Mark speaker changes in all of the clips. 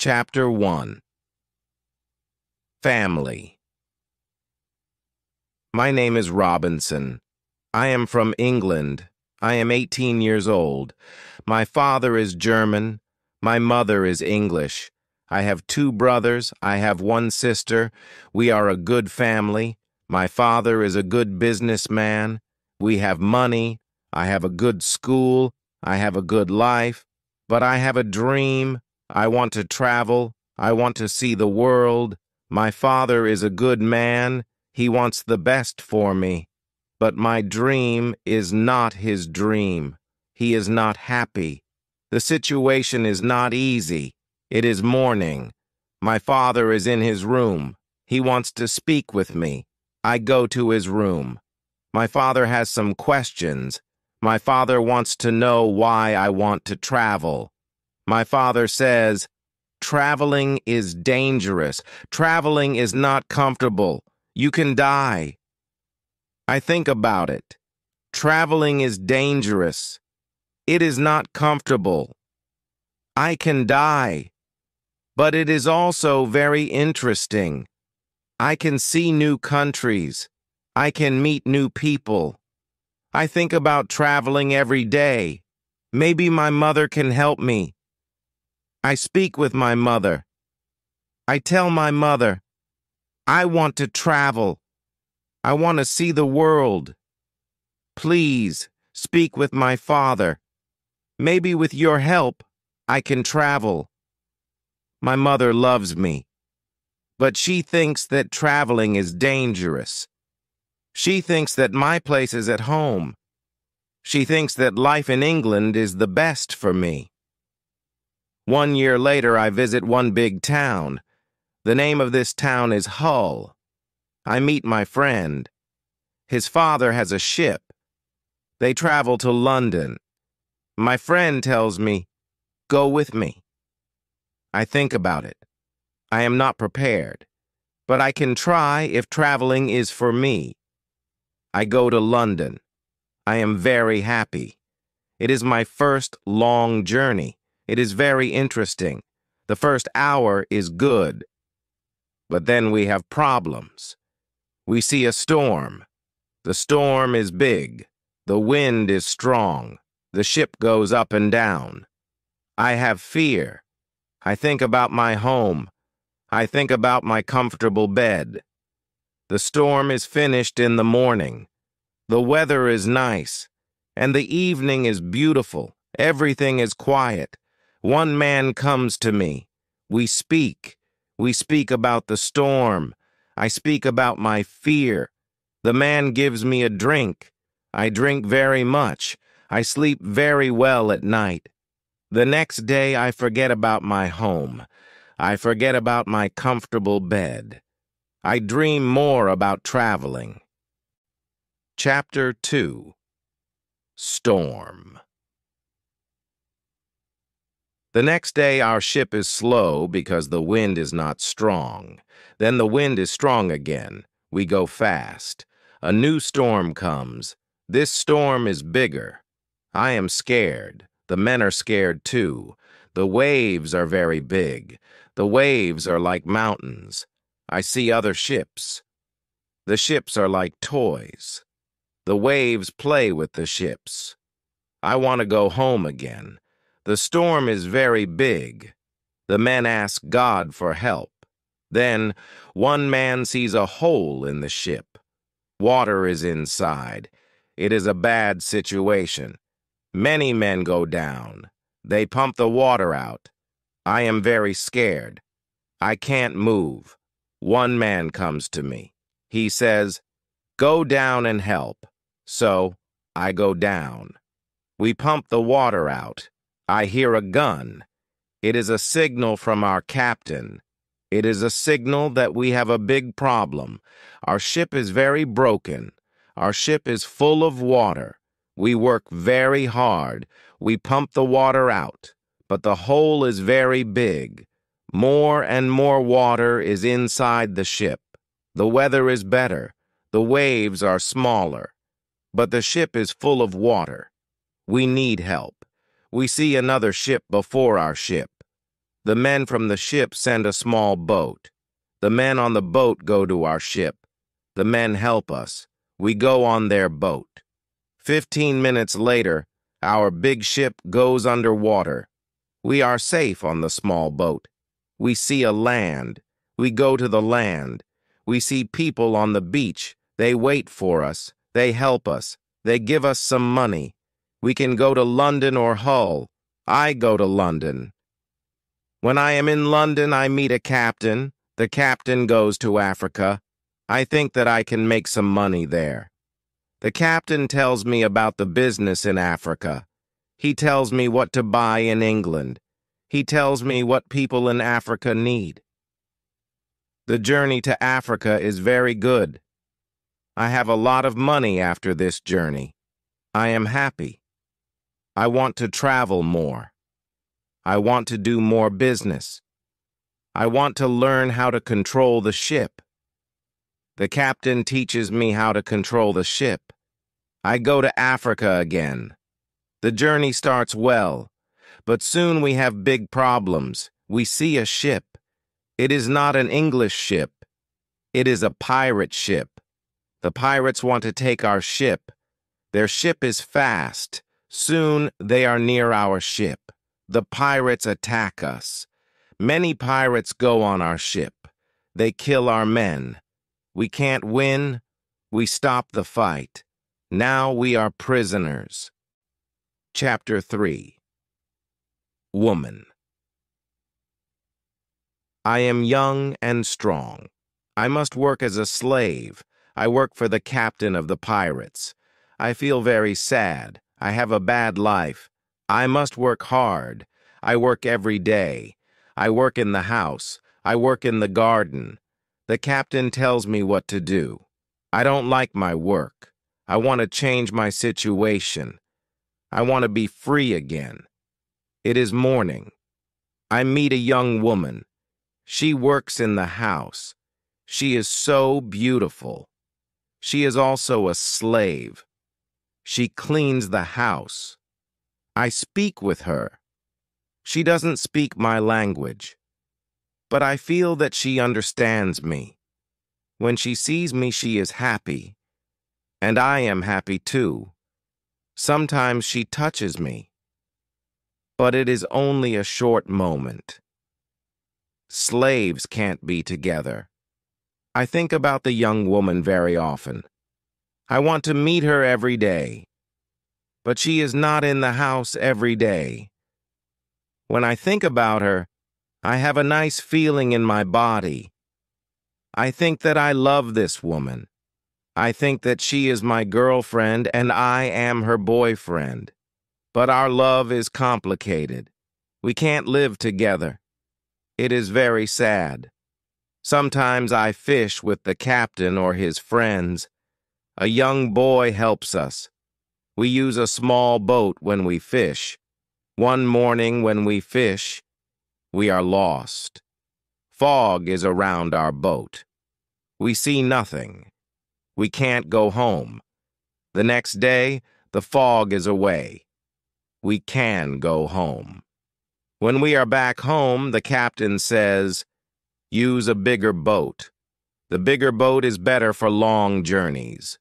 Speaker 1: Chapter 1. Family. My name is Robinson. I am from England. I am 18 years old. My father is German. My mother is English. I have 2 brothers. I have 1 sister. We are a good family. My father is a good businessman. We have money. I have a good school. I have a good life. But I have a dream. I want to travel. I want to see the world. My father is a good man. He wants the best for me. But my dream is not his dream. He is not happy. The situation is not easy. It is morning. My father is in his room. He wants to speak with me. I go to his room. My father has some questions. My father wants to know why I want to travel. My father says, "Traveling is dangerous. Traveling is not comfortable. You can die." I think about it. Traveling is dangerous. It is not comfortable. I can die. But it is also very interesting. I can see new countries. I can meet new people. I think about traveling every day. Maybe my mother can help me. I speak with my mother. I tell my mother, I want to travel. I want to see the world. Please speak with my father. Maybe with your help, I can travel. My mother loves me, but she thinks that traveling is dangerous. She thinks that my place is at home. She thinks that life in England is the best for me. 1 year later, I visit one big town. The name of this town is Hull. I meet my friend. His father has a ship. They travel to London. My friend tells me, "Go with me." I think about it. I am not prepared, but I can try if traveling is for me. I go to London. I am very happy. It is my first long journey. It is very interesting. The first hour is good. But then we have problems. We see a storm. The storm is big. The wind is strong. The ship goes up and down. I have fear. I think about my home. I think about my comfortable bed. The storm is finished in the morning. The weather is nice, and the evening is beautiful. Everything is quiet. One man comes to me. We speak. We speak about the storm. I speak about my fear. The man gives me a drink. I drink very much. I sleep very well at night. The next day I forget about my home. I forget about my comfortable bed. I dream more about traveling. Chapter 2. Storm. The next day our ship is slow because the wind is not strong. Then the wind is strong again. We go fast. A new storm comes. This storm is bigger. I am scared. The men are scared too. The waves are very big. The waves are like mountains. I see other ships. The ships are like toys. The waves play with the ships. I want to go home again. The storm is very big. The men ask God for help. Then one man sees a hole in the ship. Water is inside. It is a bad situation. Many men go down. They pump the water out. I am very scared. I can't move. One man comes to me. He says, "Go down and help." So I go down. We pump the water out. I hear a gun. It is a signal from our captain. It is a signal that we have a big problem. Our ship is very broken. Our ship is full of water. We work very hard. We pump the water out, but the hole is very big. More and more water is inside the ship. The weather is better. The waves are smaller. But the ship is full of water. We need help. We see another ship before our ship. The men from the ship send a small boat. The men on the boat go to our ship. The men help us. We go on their boat. 15 minutes later, our big ship goes underwater. We are safe on the small boat. We see a land. We go to the land. We see people on the beach. They wait for us. They help us. They give us some money. We can go to London or Hull. I go to London. When I am in London, I meet a captain. The captain goes to Africa. I think that I can make some money there. The captain tells me about the business in Africa. He tells me what to buy in England. He tells me what people in Africa need. The journey to Africa is very good. I have a lot of money after this journey. I am happy. I want to travel more. I want to do more business. I want to learn how to control the ship. The captain teaches me how to control the ship. I go to Africa again. The journey starts well, but soon we have big problems. We see a ship. It is not an English ship. It is a pirate ship. The pirates want to take our ship. Their ship is fast. Soon they are near our ship. The pirates attack us. Many pirates go on our ship. They kill our men. We can't win. We stop the fight. Now we are prisoners. Chapter 3. Woman. I am young and strong. I must work as a slave. I work for the captain of the pirates. I feel very sad. I have a bad life. I must work hard. I work every day. I work in the house. I work in the garden. The captain tells me what to do. I don't like my work. I want to change my situation. I want to be free again. It is morning. I meet a young woman. She works in the house. She is so beautiful. She is also a slave. She cleans the house. I speak with her. She doesn't speak my language, but I feel that she understands me. When she sees me, she is happy, and I am happy too. Sometimes she touches me, but it is only a short moment. Slaves can't be together. I think about the young woman very often. I want to meet her every day, but she is not in the house every day. When I think about her, I have a nice feeling in my body. I think that I love this woman. I think that she is my girlfriend and I am her boyfriend. But our love is complicated. We can't live together. It is very sad. Sometimes I fish with the captain or his friends. A young boy helps us. We use a small boat when we fish. One morning when we fish, we are lost. Fog is around our boat. We see nothing. We can't go home. The next day, the fog is away. We can go home. When we are back home, the captain says, "Use a bigger boat. The bigger boat is better for long journeys."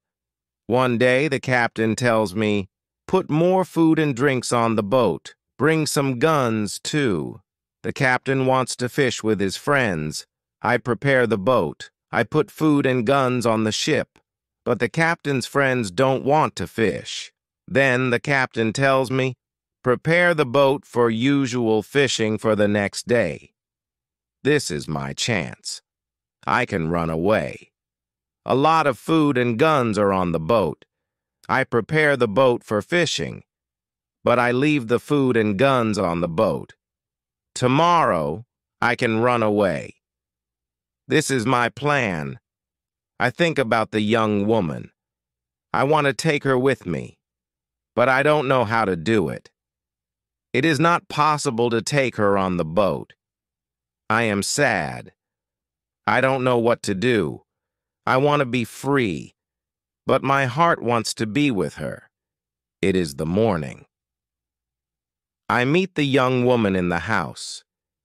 Speaker 1: One day, the captain tells me, "Put more food and drinks on the boat. Bring some guns, too." The captain wants to fish with his friends. I prepare the boat. I put food and guns on the ship. But the captain's friends don't want to fish. Then the captain tells me, "Prepare the boat for usual fishing for the next day." This is my chance. I can run away. A lot of food and guns are on the boat. I prepare the boat for fishing, but I leave the food and guns on the boat. Tomorrow, I can run away. This is my plan. I think about the young woman. I want to take her with me, but I don't know how to do it. It is not possible to take her on the boat. I am sad. I don't know what to do. I want to be free, but my heart wants to be with her. It is the morning. I meet the young woman in the house.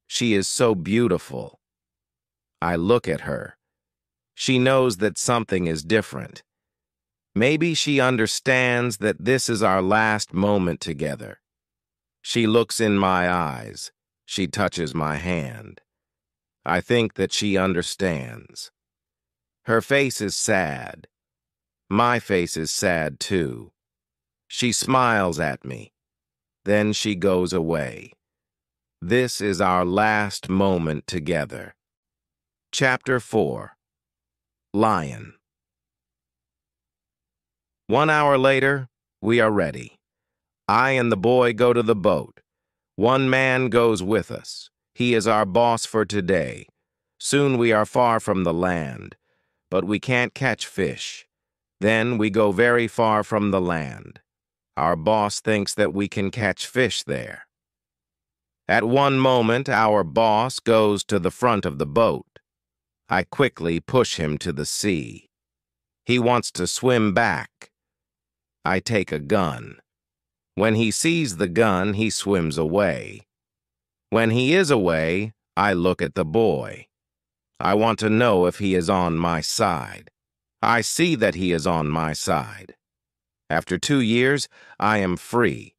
Speaker 1: She is so beautiful. I look at her. She knows that something is different. Maybe she understands that this is our last moment together. She looks in my eyes. She touches my hand. I think that she understands. Her face is sad. My face is sad too. She smiles at me. Then she goes away. This is our last moment together. Chapter 4. Lion. 1 hour later, we are ready. I and the boy go to the boat. One man goes with us. He is our boss for today. Soon we are far from the land, but we can't catch fish. Then we go very far from the land. Our boss thinks that we can catch fish there. At one moment, our boss goes to the front of the boat. I quickly push him to the sea. He wants to swim back. I take a gun. When he sees the gun, he swims away. When he is away, I look at the boy. I want to know if he is on my side. I see that he is on my side. After 2 years, I am free.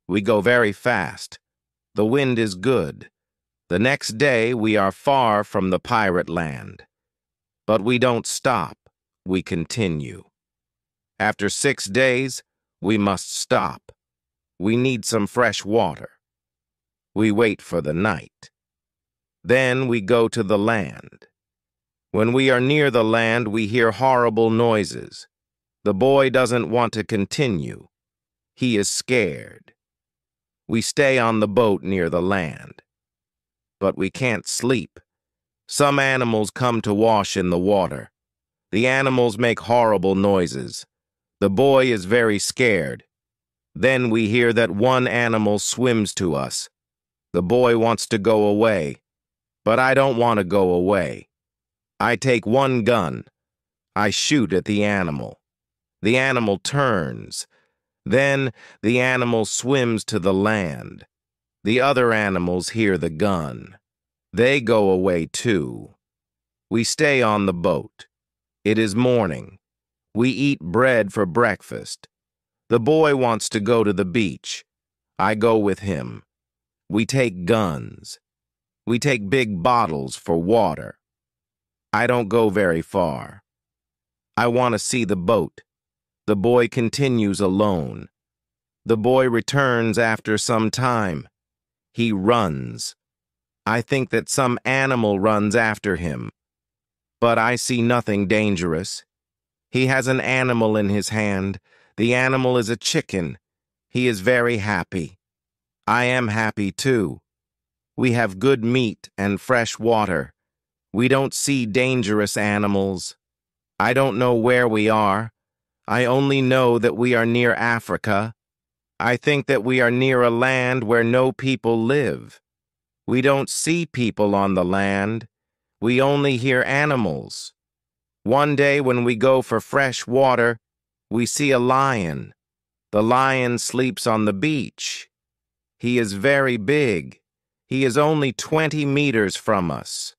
Speaker 1: We go very fast. The wind is good. The next day, we are far from the pirate land. But we don't stop. We continue. After 6 days, we must stop. We need some fresh water. We wait for the night. Then we go to the land. When we are near the land, we hear horrible noises. The boy doesn't want to continue. He is scared. We stay on the boat near the land. But we can't sleep. Some animals come to wash in the water. The animals make horrible noises. The boy is very scared. Then we hear that one animal swims to us. The boy wants to go away, but I don't want to go away. I take one gun. I shoot at the animal. The animal turns. Then the animal swims to the land. The other animals hear the gun. They go away too. We stay on the boat. It is morning. We eat bread for breakfast. The boy wants to go to the beach. I go with him. We take guns. We take big bottles for water. I don't go very far. I want to see the boat. The boy continues alone. The boy returns after some time. He runs. I think that some animal runs after him. But I see nothing dangerous. He has an animal in his hand. The animal is a chicken. He is very happy. I am happy too. We have good meat and fresh water. We don't see dangerous animals. I don't know where we are. I only know that we are near Africa. I think that we are near a land where no people live. We don't see people on the land. We only hear animals. One day when we go for fresh water, we see a lion. The lion sleeps on the beach. He is very big. He is only 20 meters from us.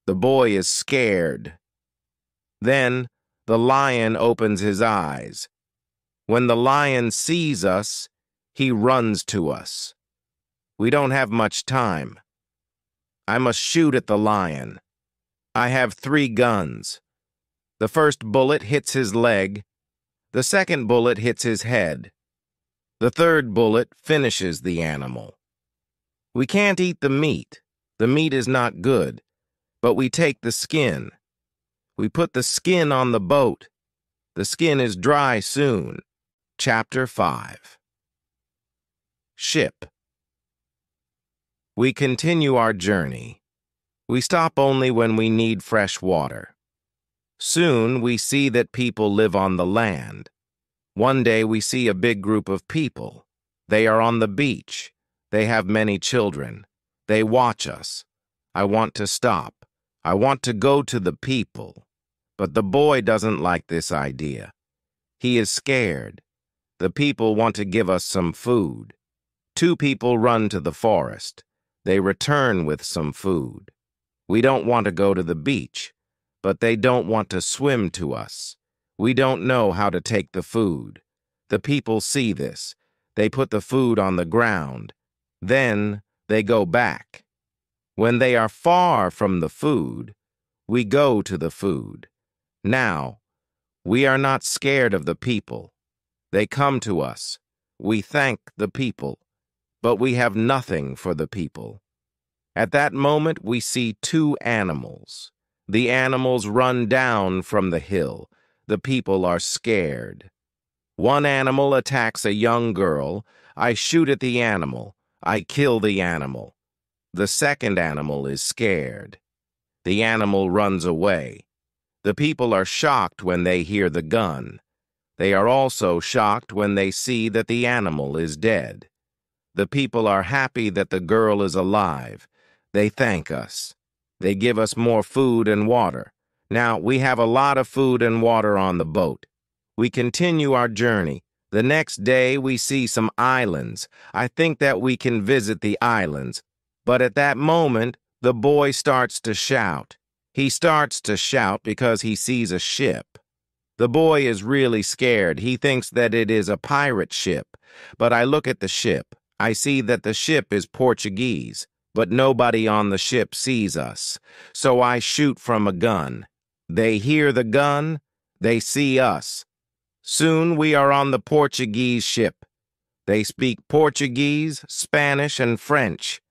Speaker 1: The boy is scared. Then the lion opens his eyes. When the lion sees us, he runs to us. We don't have much time. I must shoot at the lion. I have 3 guns. The first bullet hits his leg. The second bullet hits his head. The third bullet finishes the animal. We can't eat the meat. The meat is not good, but we take the skin. We put the skin on the boat. The skin is dry soon. Chapter 5. Ship. We continue our journey. We stop only when we need fresh water. Soon we see that people live on the land. One day we see a big group of people. They are on the beach. They have many children. They watch us. I want to stop. I want to go to the people. But the boy doesn't like this idea. He is scared. The people want to give us some food. 2 people run to the forest. They return with some food. We don't want to go to the beach, but they don't want to swim to us. We don't know how to take the food. The people see this. They put the food on the ground. Then they go back. When they are far from the food, we go to the food. Now, we are not scared of the people. They come to us. We thank the people, but we have nothing for the people. At that moment, we see two animals. The animals run down from the hill. The people are scared. One animal attacks a young girl. I shoot at the animal. I kill the animal. The second animal is scared. The animal runs away. The people are shocked when they hear the gun. They are also shocked when they see that the animal is dead. The people are happy that the girl is alive. They thank us. They give us more food and water. Now, we have a lot of food and water on the boat. We continue our journey. The next day, we see some islands. I think that we can visit the islands. But at that moment, the boy starts to shout. He starts to shout because he sees a ship. The boy is really scared. He thinks that it is a pirate ship. But I look at the ship. I see that the ship is Portuguese, but nobody on the ship sees us. So I shoot from a gun. They hear the gun. They see us. Soon we are on the Portuguese ship. They speak Portuguese, Spanish, and French.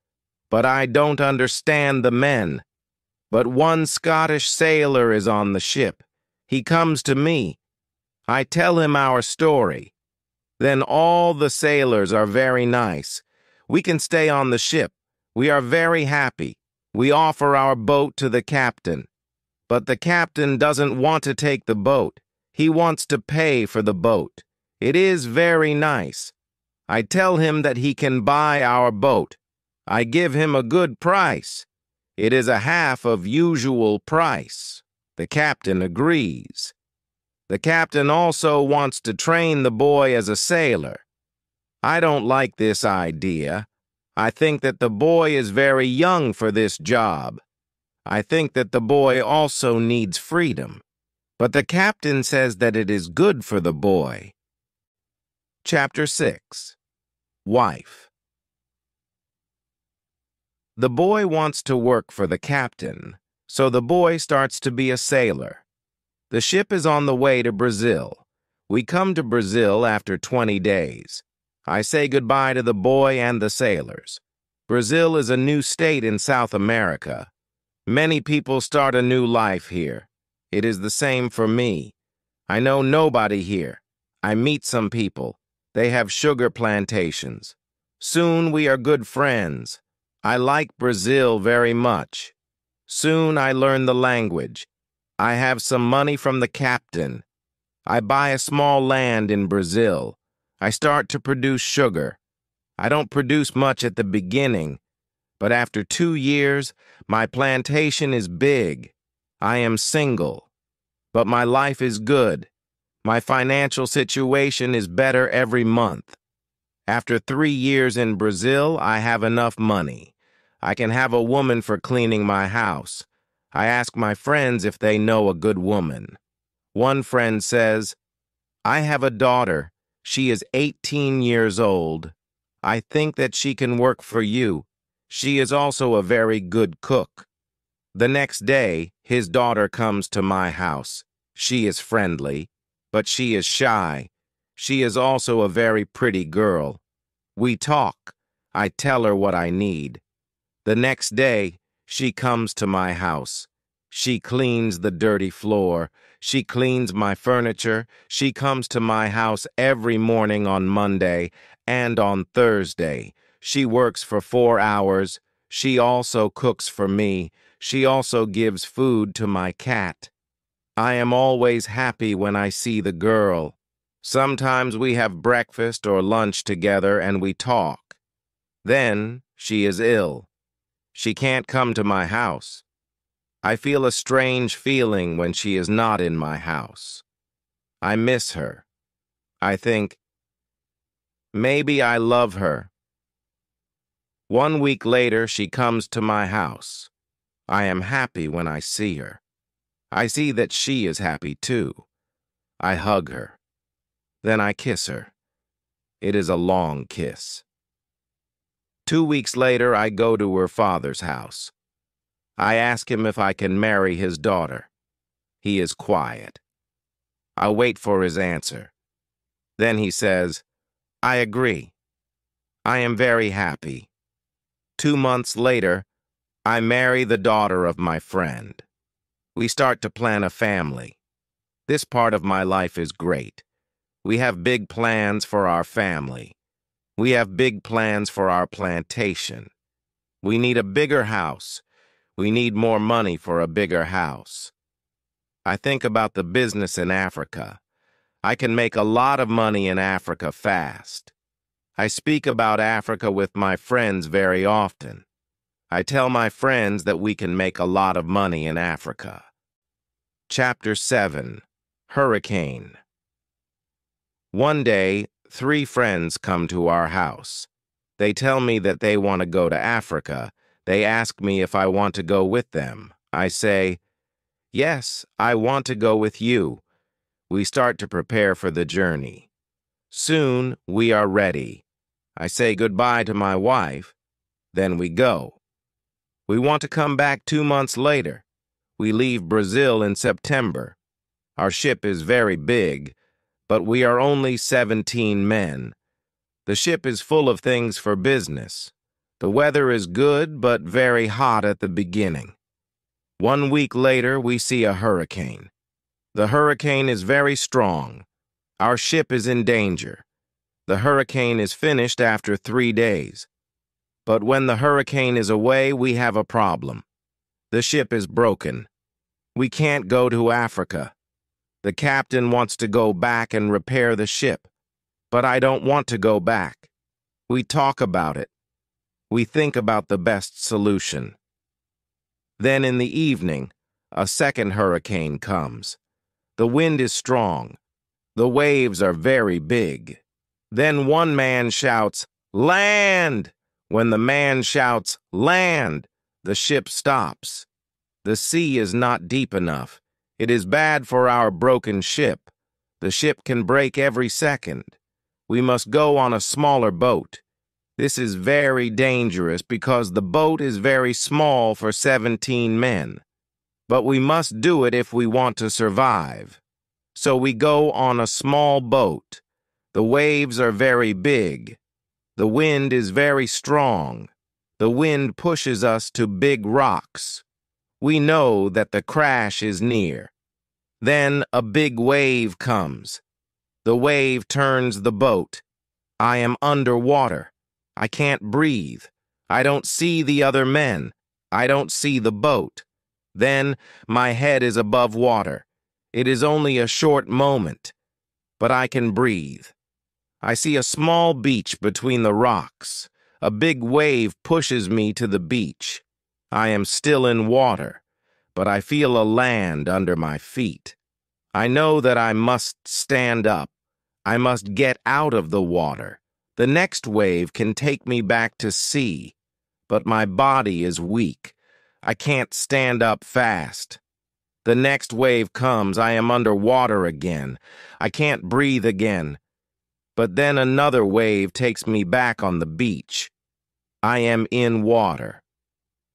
Speaker 1: But I don't understand the men. But one Scottish sailor is on the ship. He comes to me. I tell him our story. Then all the sailors are very nice. We can stay on the ship. We are very happy. We offer our boat to the captain. But the captain doesn't want to take the boat. He wants to pay for the boat. It is very nice. I tell him that he can buy our boat. I give him a good price. It is a half of usual price. The captain agrees. The captain also wants to train the boy as a sailor. I don't like this idea. I think that the boy is very young for this job. I think that the boy also needs freedom. But the captain says that it is good for the boy. Chapter 6. Wife. The boy wants to work for the captain, so the boy starts to be a sailor. The ship is on the way to Brazil. We come to Brazil after 20 days. I say goodbye to the boy and the sailors. Brazil is a new state in South America. Many people start a new life here. It is the same for me. I know nobody here. I meet some people. They have sugar plantations. Soon we are good friends. I like Brazil very much. Soon I learn the language. I have some money from the captain. I buy a small land in Brazil. I start to produce sugar. I don't produce much at the beginning, but after 2 years, my plantation is big. I am single, but my life is good. My financial situation is better every month. After 3 years in Brazil, I have enough money. I can have a woman for cleaning my house. I ask my friends if they know a good woman. One friend says, I have a daughter. She is 18 years old. I think that she can work for you. She is also a very good cook. The next day, his daughter comes to my house. She is friendly, but she is shy. She is also a very pretty girl. We talk. I tell her what I need. The next day, she comes to my house. She cleans the dirty floor. She cleans my furniture. She comes to my house every morning on Monday and on Thursday. She works for 4 hours. She also cooks for me. She also gives food to my cat. I am always happy when I see the girl. Sometimes we have breakfast or lunch together and we talk. Then she is ill. She can't come to my house. I feel a strange feeling when she is not in my house. I miss her. I think, maybe I love her. 1 week later, she comes to my house. I am happy when I see her. I see that she is happy too. I hug her. Then I kiss her. It is a long kiss. 2 weeks later, I go to her father's house. I ask him if I can marry his daughter. He is quiet. I wait for his answer. Then he says, I agree. I am very happy. 2 months later, I marry the daughter of my friend. We start to plan a family. This part of my life is great. We have big plans for our family. We have big plans for our plantation. We need a bigger house. We need more money for a bigger house. I think about the business in Africa. I can make a lot of money in Africa fast. I speak about Africa with my friends very often. I tell my friends that we can make a lot of money in Africa. Chapter 7. Hurricane. One day, 3 friends come to our house. They tell me that they want to go to Africa. They ask me if I want to go with them. I say, yes, I want to go with you. We start to prepare for the journey. Soon, we are ready. I say goodbye to my wife. Then we go. We want to come back 2 months later. We leave Brazil in September. Our ship is very big, but we are only 17 men. The ship is full of things for business. The weather is good, but very hot at the beginning. 1 week later, we see a hurricane. The hurricane is very strong. Our ship is in danger. The hurricane is finished after 3 days. But when the hurricane is away, we have a problem. The ship is broken. We can't go to Africa. The captain wants to go back and repair the ship. But I don't want to go back. We talk about it. We think about the best solution. Then in the evening, a second hurricane comes. The wind is strong. The waves are very big. Then one man shouts, "Land!" When the man shouts, "Land!" the ship stops. The sea is not deep enough. It is bad for our broken ship. The ship can break every second. We must go on a smaller boat. This is very dangerous because the boat is very small for 17 men. But we must do it if we want to survive. So we go on a small boat. The waves are very big. The wind is very strong. The wind pushes us to big rocks. We know that the crash is near. Then a big wave comes. The wave turns the boat. I am underwater. I can't breathe. I don't see the other men. I don't see the boat. Then my head is above water. It is only a short moment, but I can breathe. I see a small beach between the rocks. A big wave pushes me to the beach. I am still in water, but I feel a land under my feet. I know that I must stand up. I must get out of the water. The next wave can take me back to sea, but my body is weak. I can't stand up fast. The next wave comes. I am underwater again. I can't breathe again. But then another wave takes me back on the beach. I am in water.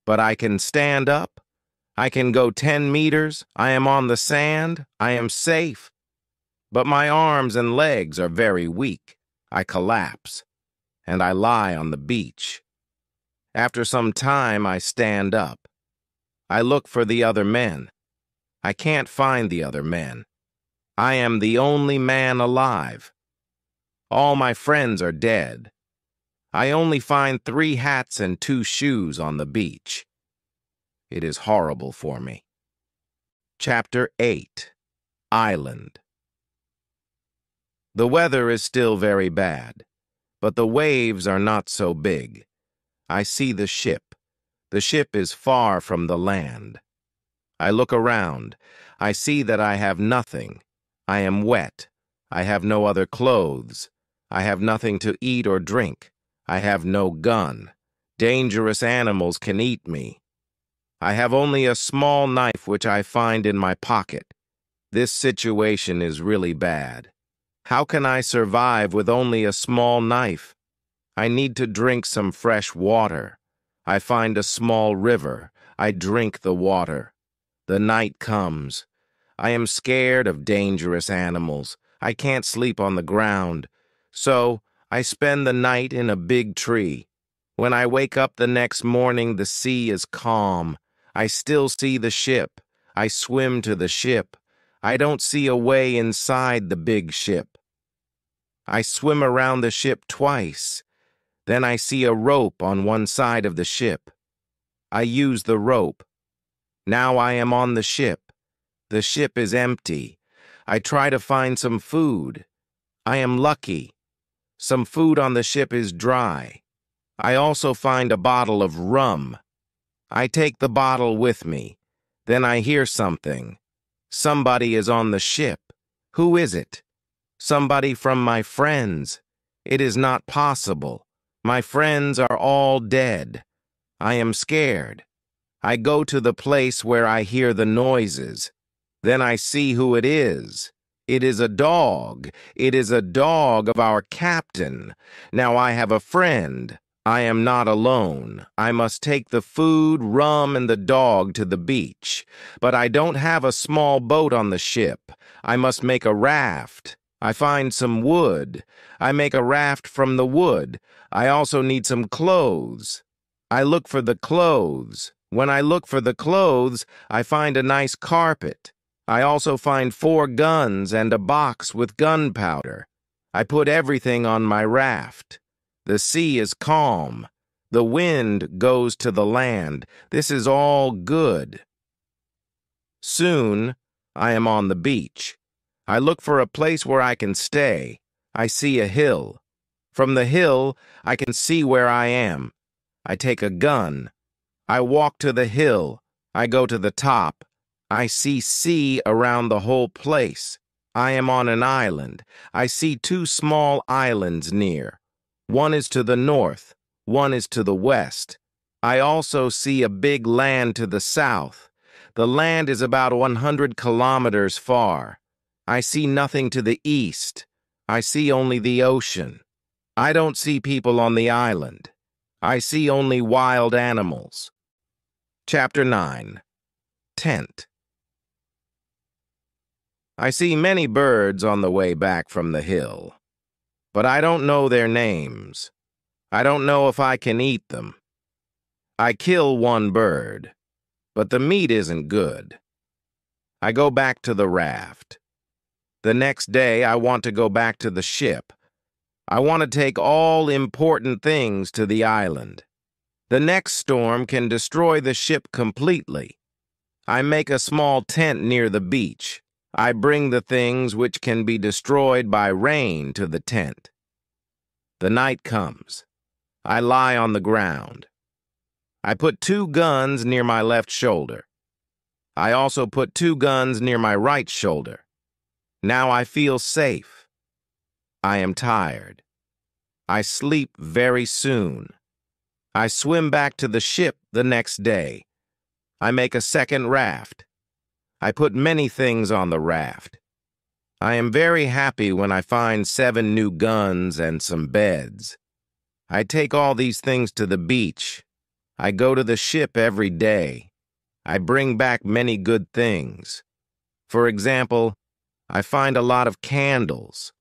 Speaker 1: But I can stand up. I can go 10 meters. I am on the sand. I am safe. But my arms and legs are very weak. I collapse, and I lie on the beach. After some time, I stand up. I look for the other men. I can't find the other men. I am the only man alive. All my friends are dead. I only find 3 hats and 2 shoes on the beach. It is horrible for me. Chapter 8. Island. The weather is still very bad, but the waves are not so big. I see the ship. The ship is far from the land. I look around. I see that I have nothing. I am wet. I have no other clothes. I have nothing to eat or drink. I have no gun. Dangerous animals can eat me. I have only a small knife which I find in my pocket. This situation is really bad. How can I survive with only a small knife? I need to drink some fresh water. I find a small river. I drink the water. The night comes. I am scared of dangerous animals. I can't sleep on the ground. So I spend the night in a big tree. When I wake up the next morning, the sea is calm. I still see the ship. I swim to the ship. I don't see a way inside the big ship. I swim around the ship twice. Then I see a rope on one side of the ship. I use the rope. Now I am on the ship. The ship is empty. I try to find some food. I am lucky. Some food on the ship is dry. I also find a bottle of rum. I take the bottle with me. Then I hear something. Somebody is on the ship. Who is it? Somebody from my friends. It is not possible. My friends are all dead. I am scared. I go to the place where I hear the noises. Then I see who it is. It is a dog. It is a dog of our captain. Now I have a friend. I am not alone. I must take the food, rum, and the dog to the beach. But I don't have a small boat on the ship. I must make a raft. I find some wood. I make a raft from the wood. I also need some clothes. I look for the clothes. When I look for the clothes, I find a nice carpet. I also find 4 guns and a box with gunpowder. I put everything on my raft. The sea is calm. The wind goes to the land. This is all good. Soon, I am on the beach. I look for a place where I can stay. I see a hill. From the hill, I can see where I am. I take a gun. I walk to the hill. I go to the top. I see sea around the whole place. I am on an island. I see 2 small islands near. One is to the north. One is to the west. I also see a big land to the south. The land is about 100 kilometers far. I see nothing to the east. I see only the ocean. I don't see people on the island. I see only wild animals. Chapter 9. Tent. I see many birds on the way back from the hill, but I don't know their names. I don't know if I can eat them. I kill one bird, but the meat isn't good. I go back to the raft. The next day, I want to go back to the ship. I want to take all important things to the island. The next storm can destroy the ship completely. I make a small tent near the beach. I bring the things which can be destroyed by rain to the tent. The night comes. I lie on the ground. I put 2 guns near my left shoulder. I also put 2 guns near my right shoulder. Now I feel safe. I am tired. I sleep very soon. I swim back to the ship the next day. I make a second raft. I put many things on the raft. I am very happy when I find 7 new guns and some beds. I take all these things to the beach. I go to the ship every day. I bring back many good things. For example, I find a lot of candles.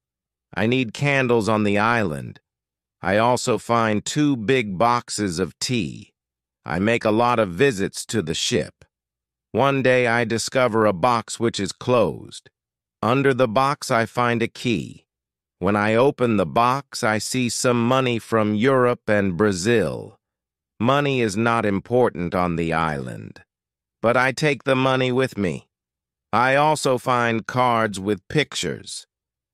Speaker 1: I need candles on the island. I also find 2 big boxes of tea. I make a lot of visits to the ship. One day I discover a box which is closed. Under the box I find a key. When I open the box, I see some money from Europe and Brazil. Money is not important on the island, but I take the money with me. I also find cards with pictures.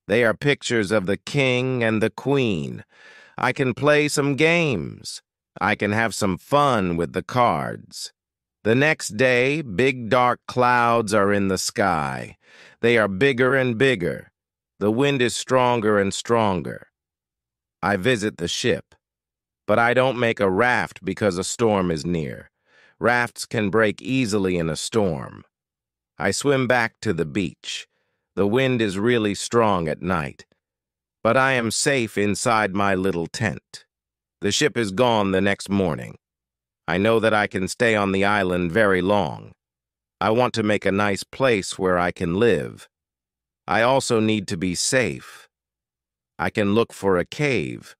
Speaker 1: They are pictures of the king and the queen. I can play some games. I can have some fun with the cards. The next day, big dark clouds are in the sky. They are bigger and bigger. The wind is stronger and stronger. I visit the ship. But I don't make a raft because a storm is near. Rafts can break easily in a storm. I swim back to the beach. The wind is really strong at night. But I am safe inside my little tent. The ship is gone the next morning. I know that I can stay on the island very long. I want to make a nice place where I can live. I also need to be safe. I can look for a cave,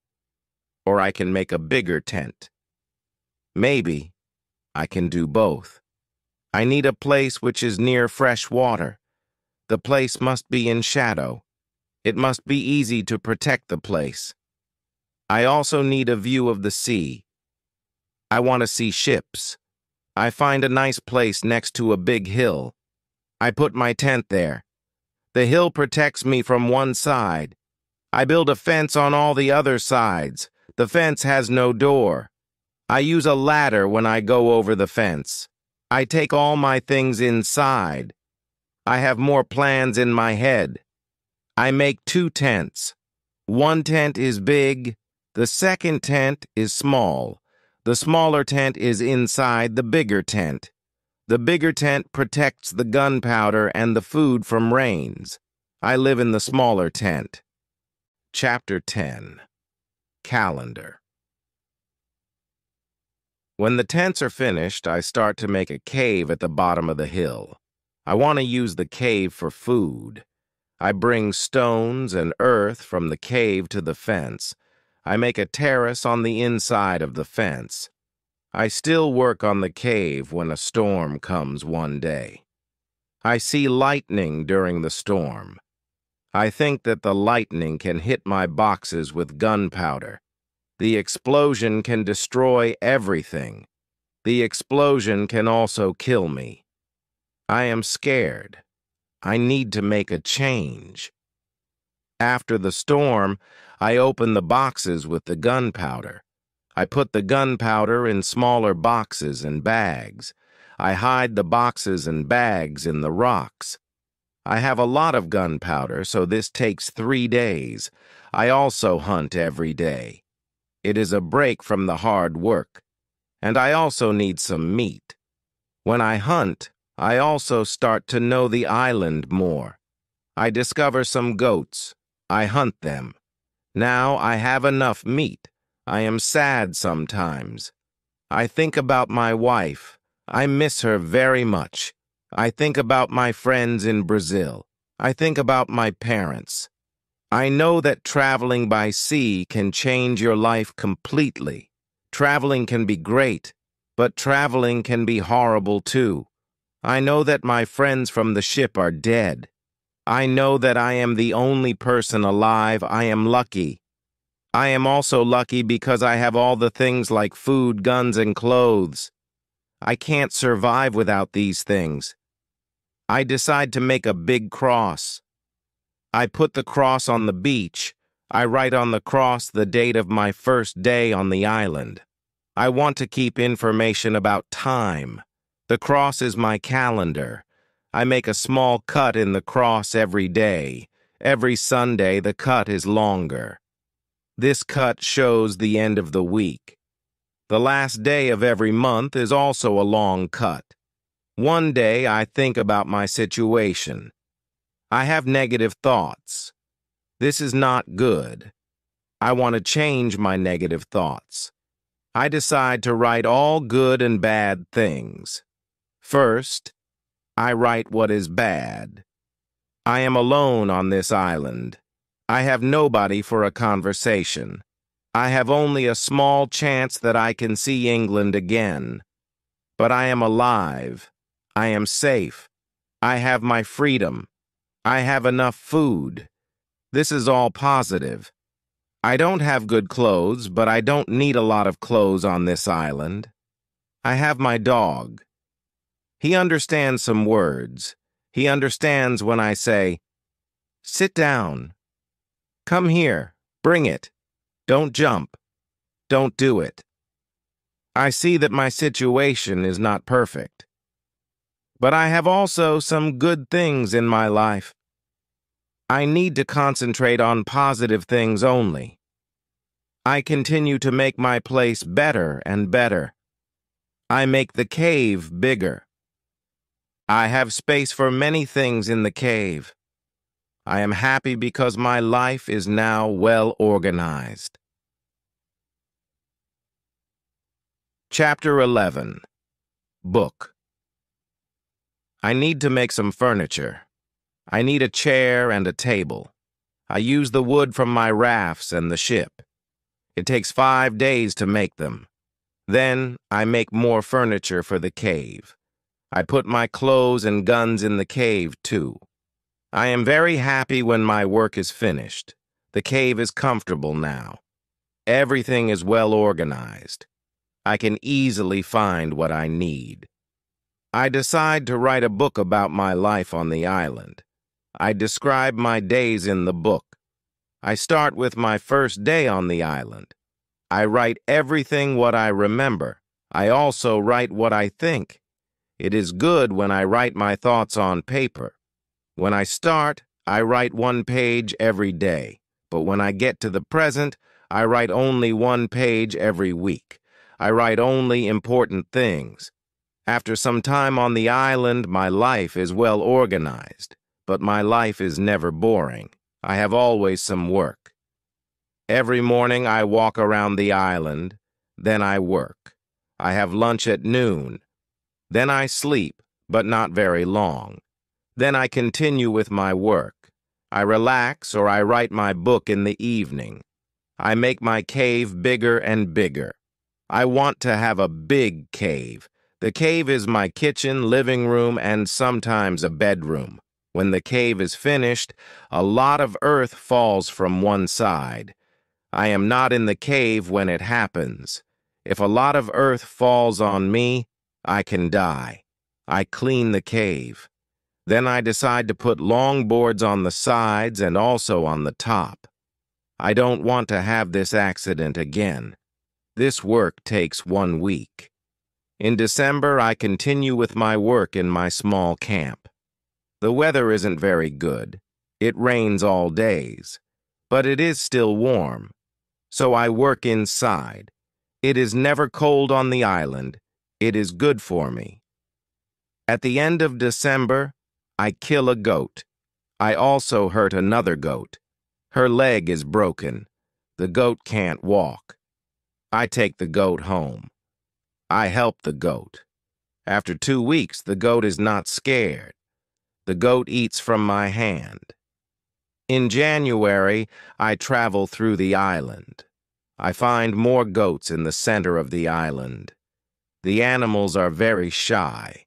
Speaker 1: or I can make a bigger tent. Maybe I can do both. I need a place which is near fresh water. The place must be in shadow. It must be easy to protect the place. I also need a view of the sea. I want to see ships. I find a nice place next to a big hill. I put my tent there. The hill protects me from one side. I build a fence on all the other sides. The fence has no door. I use a ladder when I go over the fence. I take all my things inside. I have more plans in my head. I make 2 tents. One tent is big. The second tent is small. The smaller tent is inside the bigger tent. The bigger tent protects the gunpowder and the food from rains. I live in the smaller tent. Chapter 10. Calendar. When the tents are finished, I start to make a cave at the bottom of the hill. I want to use the cave for food. I bring stones and earth from the cave to the fence. I make a terrace on the inside of the fence. I still work on the cave when a storm comes one day. I see lightning during the storm. I think that the lightning can hit my boxes with gunpowder. The explosion can destroy everything. The explosion can also kill me. I am scared. I need to make a change. After the storm, I open the boxes with the gunpowder. I put the gunpowder in smaller boxes and bags. I hide the boxes and bags in the rocks. I have a lot of gunpowder, so this takes 3 days. I also hunt every day. It is a break from the hard work. And I also need some meat. When I hunt, I also start to know the island more. I discover some goats. I hunt them. Now I have enough meat. I am sad sometimes. I think about my wife. I miss her very much. I think about my friends in Brazil. I think about my parents. I know that traveling by sea can change your life completely. Traveling can be great, but traveling can be horrible too. I know that my friends from the ship are dead. I know that I am the only person alive. I am lucky. I am also lucky because I have all the things like food, guns, and clothes. I can't survive without these things. I decide to make a big cross. I put the cross on the beach. I write on the cross the date of my first day on the island. I want to keep information about time. The cross is my calendar. I make a small cut in the cross every day. Every Sunday, the cut is longer. This cut shows the end of the week. The last day of every month is also a long cut. One day, I think about my situation. I have negative thoughts. This is not good. I want to change my negative thoughts. I decide to write all good and bad things. First, I write what is bad. I am alone on this island. I have nobody for a conversation. I have only a small chance that I can see England again. But I am alive. I am safe. I have my freedom. I have enough food. This is all positive. I don't have good clothes, but I don't need a lot of clothes on this island. I have my dog. He understands some words. He understands when I say, "Sit down. Come here. Bring it. Don't jump. Don't do it." I see that my situation is not perfect. But I have also some good things in my life. I need to concentrate on positive things only. I continue to make my place better and better. I make the cave bigger. I have space for many things in the cave. I am happy because my life is now well organized. Chapter 11. Book. I need to make some furniture. I need a chair and a table. I use the wood from my rafts and the ship. It takes 5 days to make them. Then I make more furniture for the cave. I put my clothes and guns in the cave, too. I am very happy when my work is finished. The cave is comfortable now. Everything is well organized. I can easily find what I need. I decide to write a book about my life on the island. I describe my days in the book. I start with my first day on the island. I write everything what I remember. I also write what I think. It is good when I write my thoughts on paper. When I start, I write 1 page every day. But when I get to the present, I write only 1 page every week. I write only important things. After some time on the island, my life is well organized. But my life is never boring. I have always some work. Every morning I walk around the island, then I work. I have lunch at noon. Then I sleep, but not very long. Then I continue with my work. I relax or I write my book in the evening. I make my cave bigger and bigger. I want to have a big cave. The cave is my kitchen, living room, and sometimes a bedroom. When the cave is finished, a lot of earth falls from one side. I am not in the cave when it happens. If a lot of earth falls on me, I can die. I clean the cave. Then I decide to put long boards on the sides and also on the top. I don't want to have this accident again. This work takes 1 week. In December, I continue with my work in my small camp. The weather isn't very good. It rains all days. But it is still warm. So I work inside. It is never cold on the island. It is good for me. At the end of December, I kill a goat. I also hurt another goat. Her leg is broken. The goat can't walk. I take the goat home. I help the goat. After 2 weeks, the goat is not scared. The goat eats from my hand. In January, I travel through the island. I find more goats in the center of the island. The animals are very shy.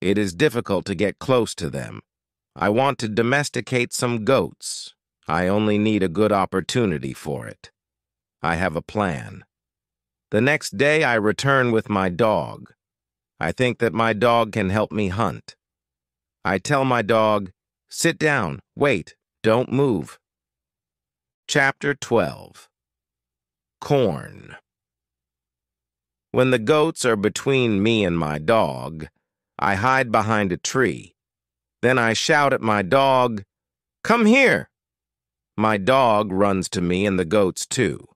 Speaker 1: It is difficult to get close to them. I want to domesticate some goats. I only need a good opportunity for it. I have a plan. The next day I return with my dog. I think that my dog can help me hunt. I tell my dog, "Sit down, wait, don't move." Chapter 12. Corn. When the goats are between me and my dog, I hide behind a tree. Then I shout at my dog, "Come here!" My dog runs to me and the goats too.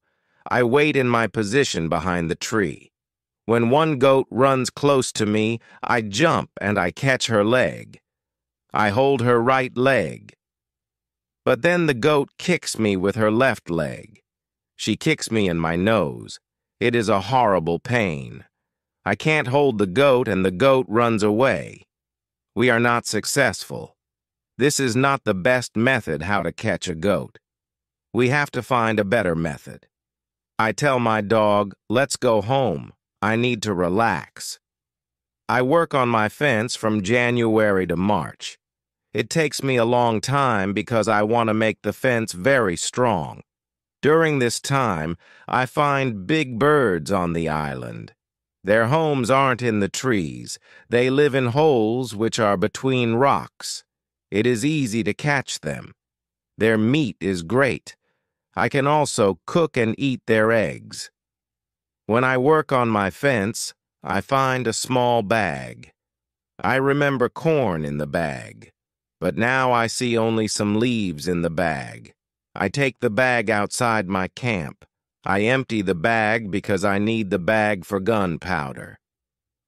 Speaker 1: I wait in my position behind the tree. When one goat runs close to me, I jump and I catch her leg. I hold her right leg. But then the goat kicks me with her left leg. She kicks me in my nose. It is a horrible pain. I can't hold the goat and the goat runs away. We are not successful. This is not the best method how to catch a goat. We have to find a better method. I tell my dog, "Let's go home. I need to relax." I work on my fence from January to March. It takes me a long time because I want to make the fence very strong. During this time, I find big birds on the island. Their homes aren't in the trees. They live in holes which are between rocks. It is easy to catch them. Their meat is great. I can also cook and eat their eggs. When I work on my fence, I find a small bag. I remember corn in the bag, but now I see only some leaves in the bag. I take the bag outside my camp. I empty the bag because I need the bag for gunpowder.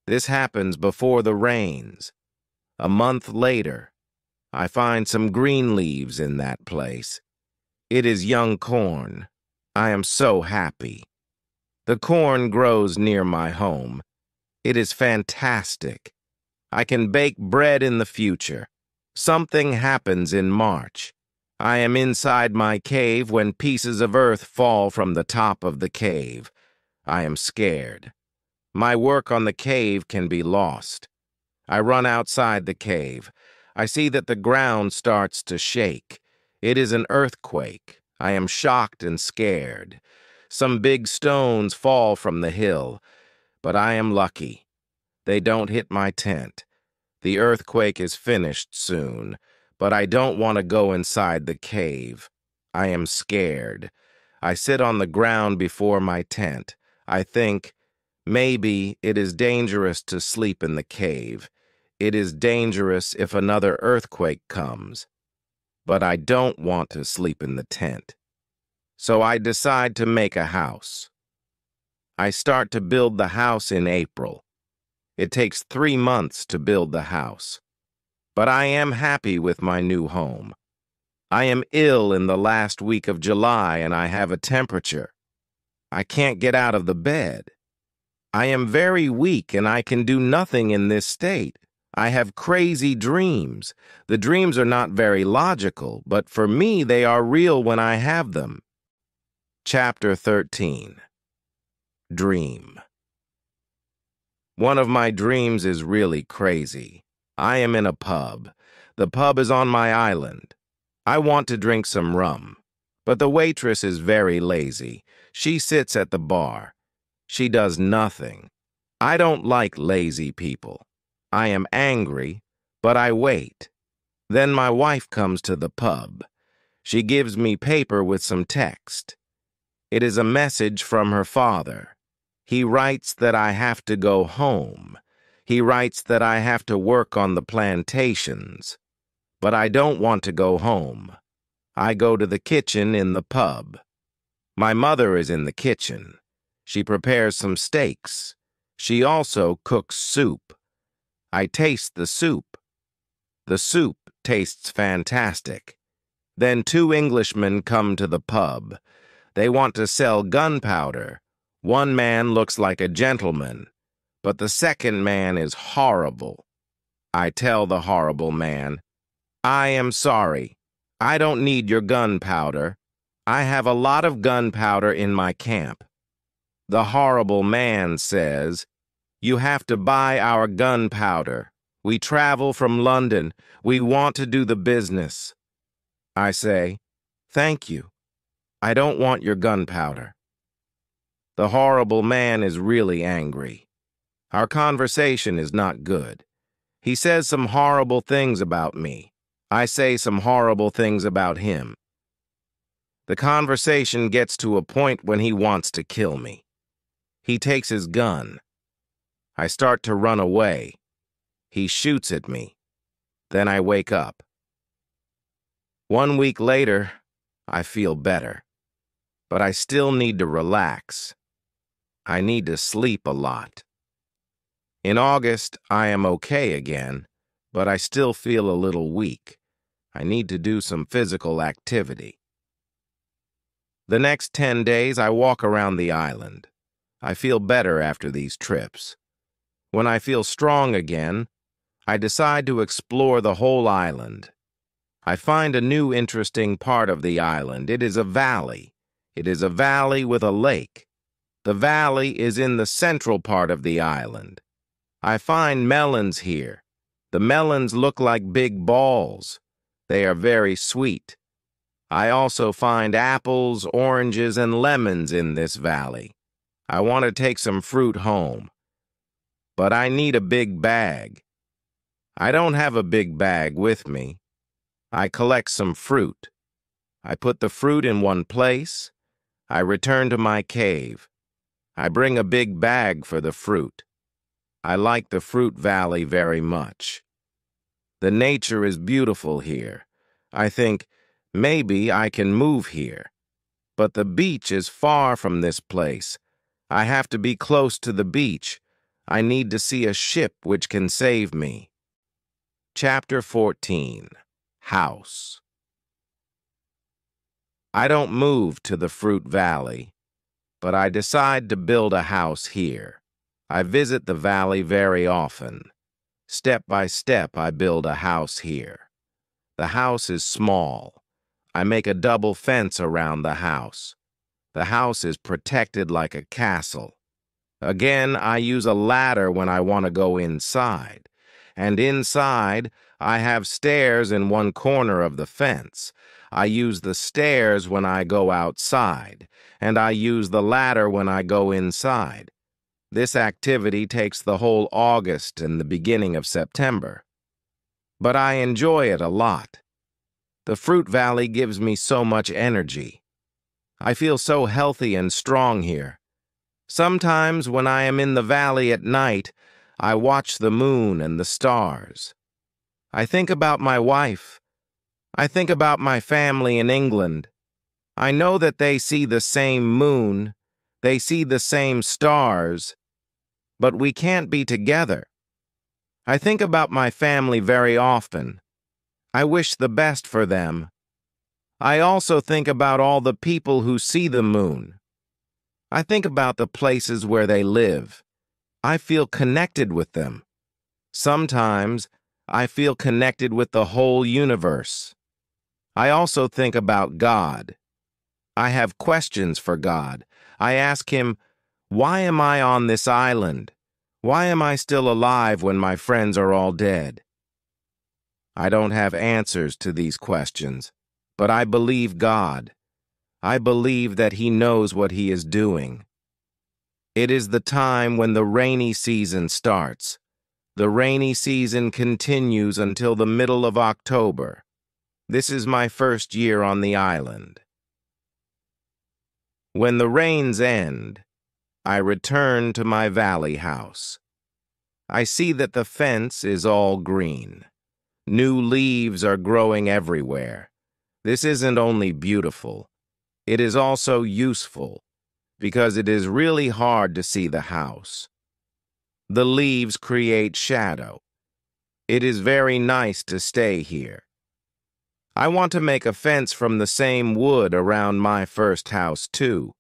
Speaker 1: This happens before the rains. A month later, I find some green leaves in that place. It is young corn. I am so happy. The corn grows near my home. It is fantastic. I can bake bread in the future. Something happens in March. I am inside my cave when pieces of earth fall from the top of the cave. I am scared. My work on the cave can be lost. I run outside the cave. I see that the ground starts to shake. It is an earthquake. I am shocked and scared. Some big stones fall from the hill, but I am lucky. They don't hit my tent. The earthquake is finished soon, but I don't want to go inside the cave. I am scared. I sit on the ground before my tent. I think, maybe it is dangerous to sleep in the cave. It is dangerous if another earthquake comes. But I don't want to sleep in the tent. So I decide to make a house. I start to build the house in April. It takes 3 months to build the house. But I am happy with my new home. I am ill in the last week of July and I have a temperature. I can't get out of the bed. I am very weak and I can do nothing in this state. I have crazy dreams. The dreams are not very logical, but for me they are real when I have them. Chapter 13. Dream. One of my dreams is really crazy. I am in a pub. The pub is on my island. I want to drink some rum, but the waitress is very lazy. She sits at the bar. She does nothing. I don't like lazy people. I am angry, but I wait. Then my wife comes to the pub. She gives me paper with some text. It is a message from her father. He writes that I have to go home. He writes that I have to work on the plantations. But I don't want to go home. I go to the kitchen in the pub. My mother is in the kitchen. She prepares some steaks. She also cooks soup. I taste the soup. The soup tastes fantastic. Then 2 Englishmen come to the pub. They want to sell gunpowder. One man looks like a gentleman, but the second man is horrible. I tell the horrible man, I am sorry. I don't need your gunpowder. I have a lot of gunpowder in my camp. The horrible man says, you have to buy our gunpowder. We travel from London. We want to do the business. I say, thank you. I don't want your gunpowder. The horrible man is really angry. Our conversation is not good. He says some horrible things about me. I say some horrible things about him. The conversation gets to a point when he wants to kill me. He takes his gun. I start to run away. He shoots at me. Then I wake up. 1 week later, I feel better. But I still need to relax. I need to sleep a lot. In August, I am okay again, but I still feel a little weak. I need to do some physical activity. The next 10 days, I walk around the island. I feel better after these trips. When I feel strong again, I decide to explore the whole island. I find a new interesting part of the island. It is a valley. It is a valley with a lake. The valley is in the central part of the island. I find melons here. The melons look like big balls. They are very sweet. I also find apples, oranges, and lemons in this valley. I want to take some fruit home. But I need a big bag. I don't have a big bag with me. I collect some fruit. I put the fruit in one place. I return to my cave. I bring a big bag for the fruit. I like the fruit valley very much. The nature is beautiful here. I think, maybe I can move here. but the beach is far from this place. I have to be close to the beach. I need to see a ship which can save me. Chapter 14. House. I don't move to the Fruit Valley, but I decide to build a house here. I visit the valley very often. Step by step, I build a house here. The house is small. I make a double fence around the house. The house is protected like a castle. Again, I use a ladder when I want to go inside. And inside, I have stairs in one corner of the fence. I use the stairs when I go outside, and I use the ladder when I go inside. This activity takes the whole August and the beginning of September. But I enjoy it a lot. The Fruit Valley gives me so much energy. I feel so healthy and strong here. Sometimes when I am in the valley at night, I watch the moon and the stars. I think about my wife. I think about my family in England. I know that they see the same moon, they see the same stars, but we can't be together. I think about my family very often. I wish the best for them. I also think about all the people who see the moon. I think about the places where they live. I feel connected with them. Sometimes I feel connected with the whole universe. I also think about God. I have questions for God. I ask him, why am I on this island? Why am I still alive when my friends are all dead? I don't have answers to these questions, but I believe God. I believe that he knows what he is doing. It is the time when the rainy season starts. The rainy season continues until the middle of October. This is my first year on the island. When the rains end, I return to my valley house. I see that the fence is all green. New leaves are growing everywhere. This isn't only beautiful, it is also useful, because it is really hard to see the house. The leaves create shadow. It is very nice to stay here. I want to make a fence from the same wood around my first house, too.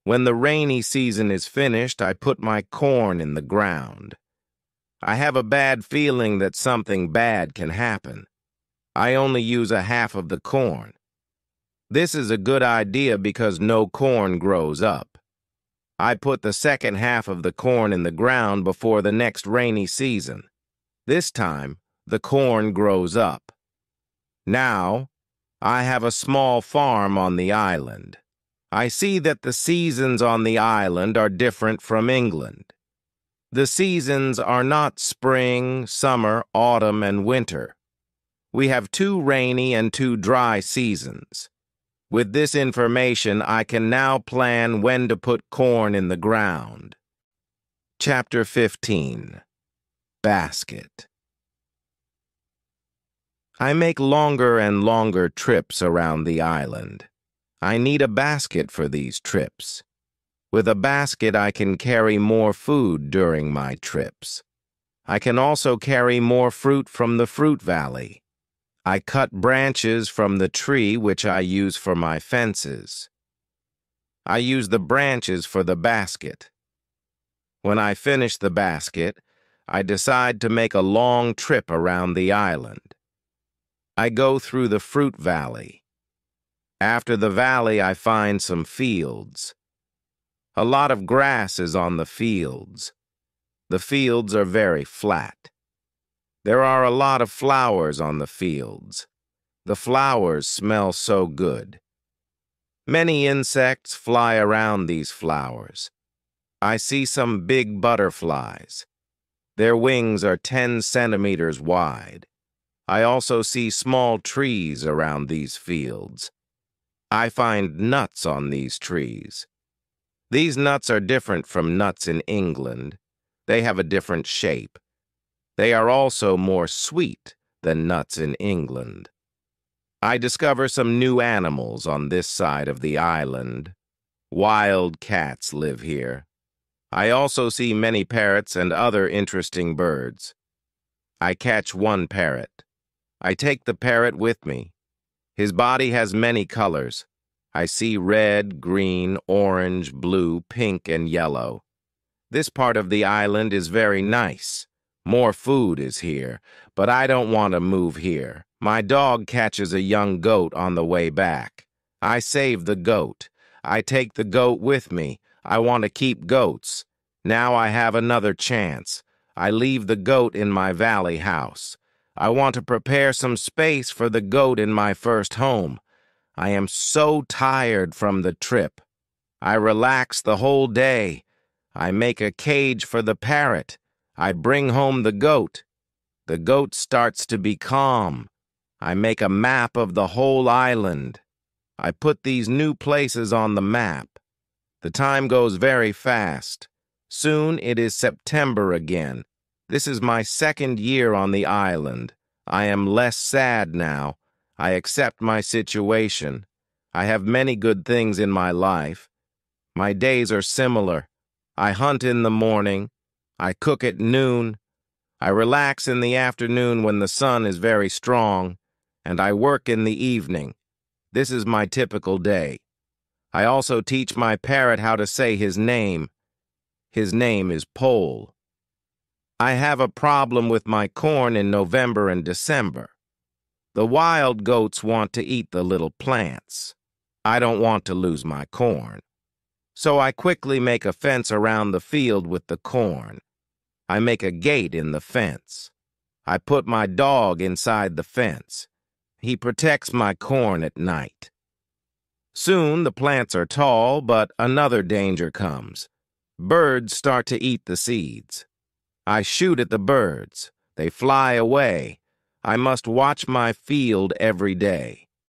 Speaker 1: When the rainy season is finished, I put my corn in the ground. I have a bad feeling that something bad can happen. I only use a half of the corn. This is a good idea because no corn grows up. I put the second half of the corn in the ground before the next rainy season. This time, the corn grows up. Now, I have a small farm on the island. I see that the seasons on the island are different from England. The seasons are not spring, summer, autumn, and winter. We have 2 rainy and 2 dry seasons. With this information, I can now plan when to put corn in the ground. Chapter 15. Basket. I make longer and longer trips around the island. I need a basket for these trips. With a basket, I can carry more food during my trips. I can also carry more fruit from the fruit valley. I cut branches from the tree which I use for my fences. I use the branches for the basket. When I finish the basket, I decide to make a long trip around the island. I go through the fruit valley. After the valley, I find some fields. A lot of grass is on the fields. The fields are very flat. There are a lot of flowers on the fields. The flowers smell so good. Many insects fly around these flowers. I see some big butterflies. Their wings are 10 centimeters wide. I also see small trees around these fields. I find nuts on these trees. These nuts are different from nuts in England. They have a different shape. They are also more sweet than nuts in England. I discover some new animals on this side of the island. Wild cats live here. I also see many parrots and other interesting birds. I catch one parrot. I take the parrot with me. His body has many colors. I see red, green, orange, blue, pink, and yellow. This part of the island is very nice. More food is here, but I don't want to move here. My dog catches a young goat on the way back. I save the goat. I take the goat with me. I want to keep goats. Now I have another chance. I leave the goat in my valley house. I want to prepare some space for the goat in my first home. I am so tired from the trip. I relax the whole day. I make a cage for the parrot. I bring home the goat. The goat starts to be calm. I make a map of the whole island. I put these new places on the map. The time goes very fast. Soon it is September again. This is my second year on the island. I am less sad now. I accept my situation. I have many good things in my life. My days are similar. I hunt in the morning. I cook at noon. I relax in the afternoon when the sun is very strong, and I work in the evening. This is my typical day. I also teach my parrot how to say his name. His name is Pole. I have a problem with my corn in November and December. The wild goats want to eat the little plants. I don't want to lose my corn. So I quickly make a fence around the field with the corn. I make a gate in the fence. I put my dog inside the fence. He protects my corn at night. Soon the plants are tall, but another danger comes. Birds start to eat the seeds. I shoot at the birds. They fly away. I must watch my field every day.